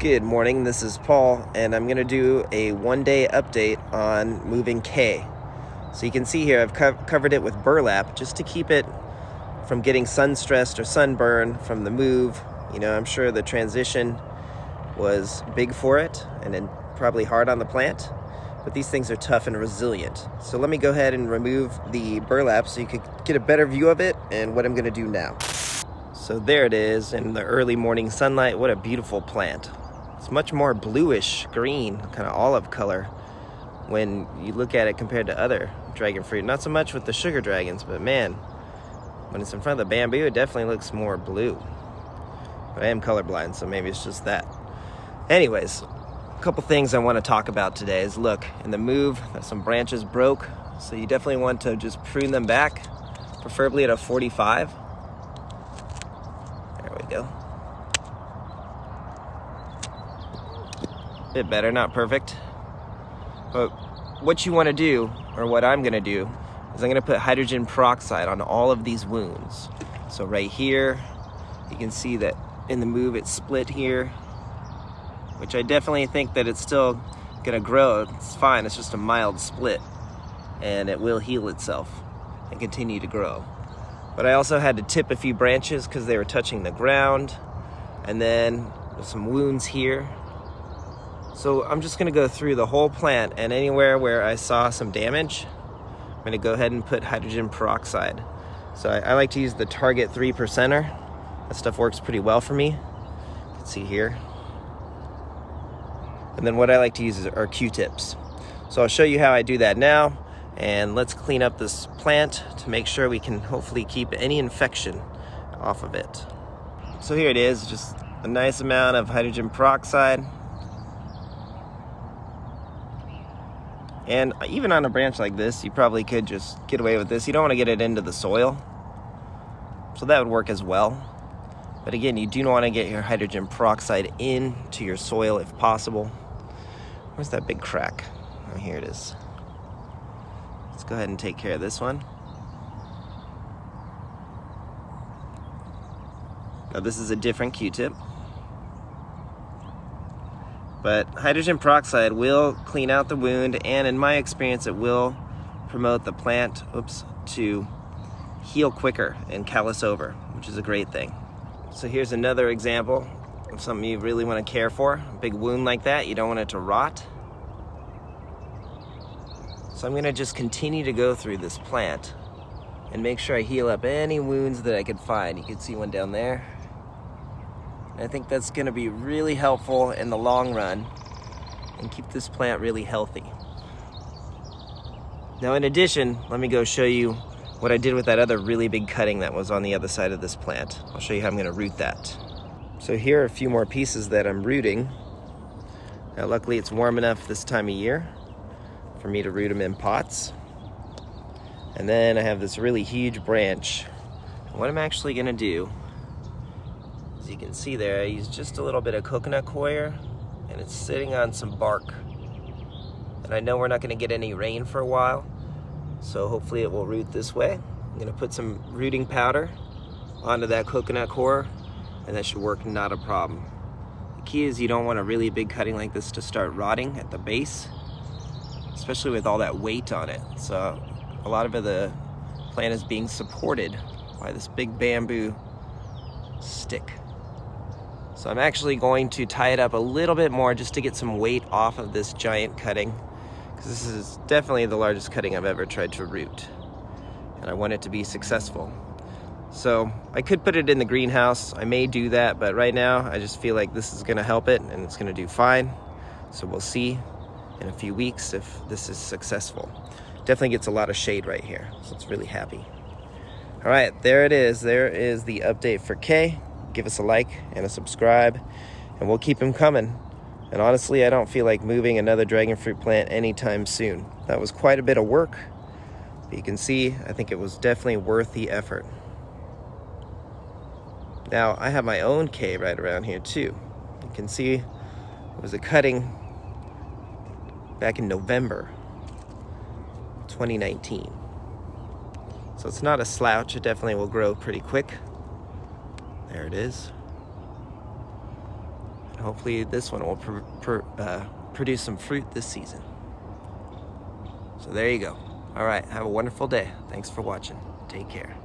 Good morning, this is Paul, and I'm going to do a one-day update on moving Kay. So you can see here I've covered it with burlap just to keep it from getting sun-stressed or sunburn from the move. You know, I'm sure the transition was big for it and then probably hard on the plant, but these things are tough and resilient. So let me go ahead and remove the burlap so you could get a better view of it and what I'm going to do now. So there it is in the early morning sunlight. What a beautiful plant. It's much more bluish green, kind of olive color when you look at it compared to other dragon fruit. Not so much with the sugar dragons, but man, when it's in front of the bamboo, it definitely looks more blue. But I am colorblind, so maybe it's just that. Anyways, a couple things I want to talk about today is, look, in the move, some branches broke, so you definitely want to just prune them back, preferably at a 45. There we go. Bit better, not perfect. But what you want to do, or what I'm going to do, is I'm going to put hydrogen peroxide on all of these wounds. So right here, you can see that in the move it's split here, which I definitely think that it's still going to grow. It's fine, it's just a mild split, and it will heal itself and continue to grow. But I also had to tip a few branches because they were touching the ground, and then there's some wounds here. So I'm just going to go through the whole plant, and anywhere where I saw some damage, I'm going to go ahead and put hydrogen peroxide. So I like to use the Target 3%er. That stuff works pretty well for me. You can see here. And then what I like to use are Q-tips. So I'll show you how I do that now, and let's clean up this plant to make sure we can hopefully keep any infection off of it. So here it is, just a nice amount of hydrogen peroxide. And even on a branch like this, you probably could just get away with this. You don't want to get it into the soil, so that would work as well. But again, you do want to get your hydrogen peroxide into your soil if possible. Where's that big crack? Oh, here it is. Let's go ahead and take care of this one. Now this is a different Q-tip. But hydrogen peroxide will clean out the wound, and in my experience, it will promote the plant to heal quicker and callus over, which is a great thing. So here's another example of something you really want to care for. A big wound like that, you don't want it to rot. So I'm going to just continue to go through this plant and make sure I heal up any wounds that I could find. You can see one down there. I think that's going to be really helpful in the long run and keep this plant really healthy. Now in addition, let me go show you what I did with that other really big cutting that was on the other side of this plant. I'll show you how I'm going to root that. So here are a few more pieces that I'm rooting. Now luckily it's warm enough this time of year for me to root them in pots. And then I have this really huge branch. And what I'm actually going to do, as you can see there, I used just a little bit of coconut coir, and it's sitting on some bark. And I know we're not going to get any rain for a while, so hopefully it will root this way. I'm going to put some rooting powder onto that coconut coir, and that should work not a problem. The key is you don't want a really big cutting like this to start rotting at the base, especially with all that weight on it. So a lot of the plant is being supported by this big bamboo stick. So I'm actually going to tie it up a little bit more just to get some weight off of this giant cutting, because this is definitely the largest cutting I've ever tried to root, and I want it to be successful. So I could put it in the greenhouse. I may do that, but right now I just feel like this is going to help it, and it's going to do fine. So we'll see in a few weeks if this is successful. Definitely gets a lot of shade right here, so it's really happy. All right, there it is. There is the update for Kay. Give us a like and a subscribe, and we'll keep them coming. And honestly, I don't feel like moving another dragon fruit plant anytime soon. That was quite a bit of work, but you can see, I think it was definitely worth the effort. Now, I have my own Kay right around here too. You can see it was a cutting back in November 2019. So it's not a slouch, it definitely will grow pretty quick. There it is. hopefully this one will produce some fruit this season. So there you go. All right, have a wonderful day. Thanks for watching. Take care.